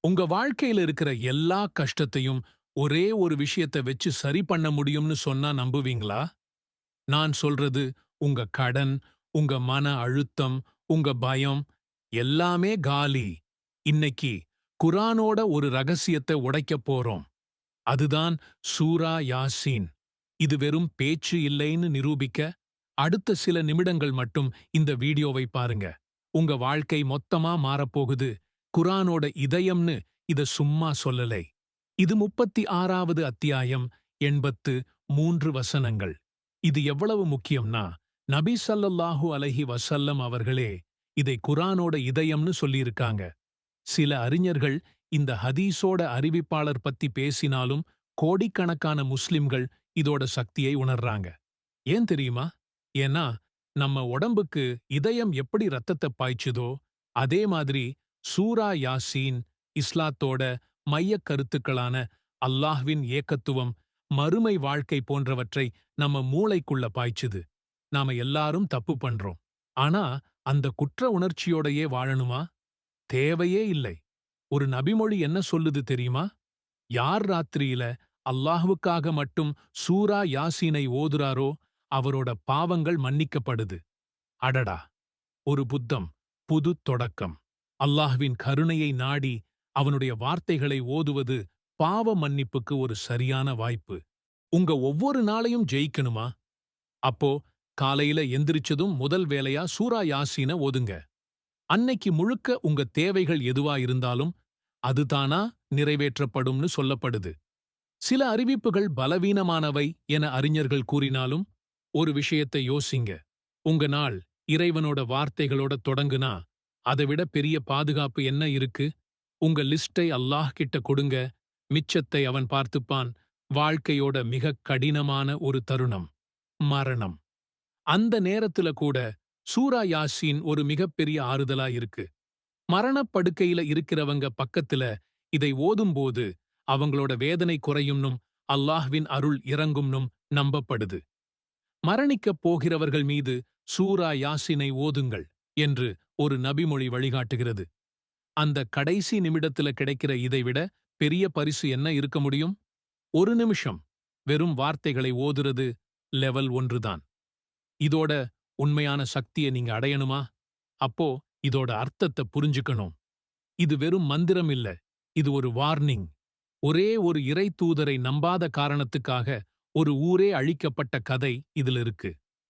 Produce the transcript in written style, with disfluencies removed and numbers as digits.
உங்க வாழ்க்கையில இருக்கிற எல்லா கஷ்டத்தையும் ஒரே ஒரு விஷயத்த வச்சு சரி பண்ண முடியும்னு சொன்னா நம்புவீங்களா? நான் சொல்றது உங்க கடன், உங்க மன அழுத்தம், உங்க பயம் எல்லாமே காலி. இன்னைக்கு குர்ஆனோட ஒரு ரகசியத்தை உடைக்கப் போறோம். அதுதான் சூரா யாசீன். இது வெறும் பேச்சு இல்லைன்னு நிரூபிக்க அடுத்த சில நிமிடங்கள் மட்டும் இந்த வீடியோவை பாருங்க. உங்க வாழ்க்கை மொத்தமா மாறப்போகுது. குர்ஆனோட இதயம்னு இத சும்மா சொல்லலை. இது 36வது அத்தியாயம் 83 வசனங்கள். இது எவ்வளவு முக்கியம்னா, நபி ஸல்லல்லாஹு அலைஹி வஸல்லம் அவர்களே இதை குர்ஆனோட இதயம்னு சொல்லியிருக்காங்க. சில அறிஞர்கள் இந்த ஹதீஸோட அறிவிப்பாளர் பத்தி பேசினாலும் கோடிக்கணக்கான முஸ்லிம்கள் இதோட சக்தியை உணர்றாங்க. ஏன் தெரியுமா? ஏன்னா நம்ம உடம்புக்கு இதயம் எப்படி ரத்தத்தை பாய்ச்சுதோ அதே மாதிரி சூரா யாசீன் இஸ்லாத்தோட மையக் கருத்துக்களான அல்லாஹ்வின் ஏகத்துவம், மறுமை வாழ்க்கை போன்றவற்றை நம்ம மூளைக்குள்ள பாய்ச்சுது. நாம எல்லாரும் தப்பு பண்றோம். ஆனா அந்த குற்ற உணர்ச்சியோடையே வாழணுமா? தேவையே இல்லை. ஒரு நபிமொழி என்ன சொல்லுது தெரியுமா? யார் ராத்திரியில அல்லாஹ்வுக்காக மட்டும் சூரா யாசீனை ஓதுறாரோ அவரோட பாவங்கள் மன்னிக்கப்படுது. அடடா! ஒரு புத்தம், புது தொடக்கம். அல்லாஹ்வின் கருணையை நாடி அவனுடைய வார்த்தைகளை ஓதுவது பாவ மன்னிப்புக்கு ஒரு சரியான வாய்ப்பு. உங்க ஒவ்வொரு நாளையும் ஜெயிக்கணுமா? அப்போ காலையில எந்திரிச்சதும் முதல் வேலையா சூரா யாசீன ஓதுங்க. அன்னைக்கு முழுக்க உங்க தேவைகள் எதுவா இருந்தாலும் அதுதானா நிறைவேற்றப்படும்னு சொல்லப்படுது. சில அறிவிப்புகள் பலவீனமானவை என அறிஞர்கள் கூறினாலும் ஒரு விஷயத்தை யோசிங்க. உங்க நாள் இறைவனோட வார்த்தைகளோட தொடங்குனா அதைவிட பெரிய பாதுகாப்பு என்ன இருக்கு? உங்க லிஸ்டை அல்லாஹ் கிட்ட கொடுங்க. மிச்சத்தை அவன் பார்த்துப்பான். வாழ்க்கையோட மிகக் கடினமான ஒரு தருணம், மரணம். அந்த நேரத்துல கூட சூரா யாசீன் ஒரு மிகப்பெரிய ஆறுதலா இருக்கு. மரணப்படுக்கையில இருக்கிறவங்க பக்கத்துல இதை ஓதும்போது அவங்களோட வேதனை குறையும்னும் அல்லாஹ்வின் அருள் இறங்கும்னும் நம்பப்படுது. மரணிக்கப் போகிறவர்கள் மீது சூரா யாசீனை ஓதுங்கள் என்று ஒரு நபிமொழி வழிகாட்டுகிறது. அந்த கடைசி நிமிடத்துல கிடைக்கிற இதைவிட பெரிய பரிசு என்ன இருக்க முடியும்? ஒரு நிமிஷம் வெறும் வார்த்தைகளை ஓதுறது லெவல் 1 தான். இதோட உண்மையான சக்தியை நீங்க அடையணுமா? அப்போ இதோட அர்த்தத்தை புரிஞ்சுக்கணும். இது வெறும் மந்திரம் இல்ல. இது ஒரு வார்னிங். ஒரே ஒரு இறை தூதரை நம்பாத காரணத்துக்காக ஒரு ஊரே அழிக்கப்பட்ட கதை இதுல இருக்கு.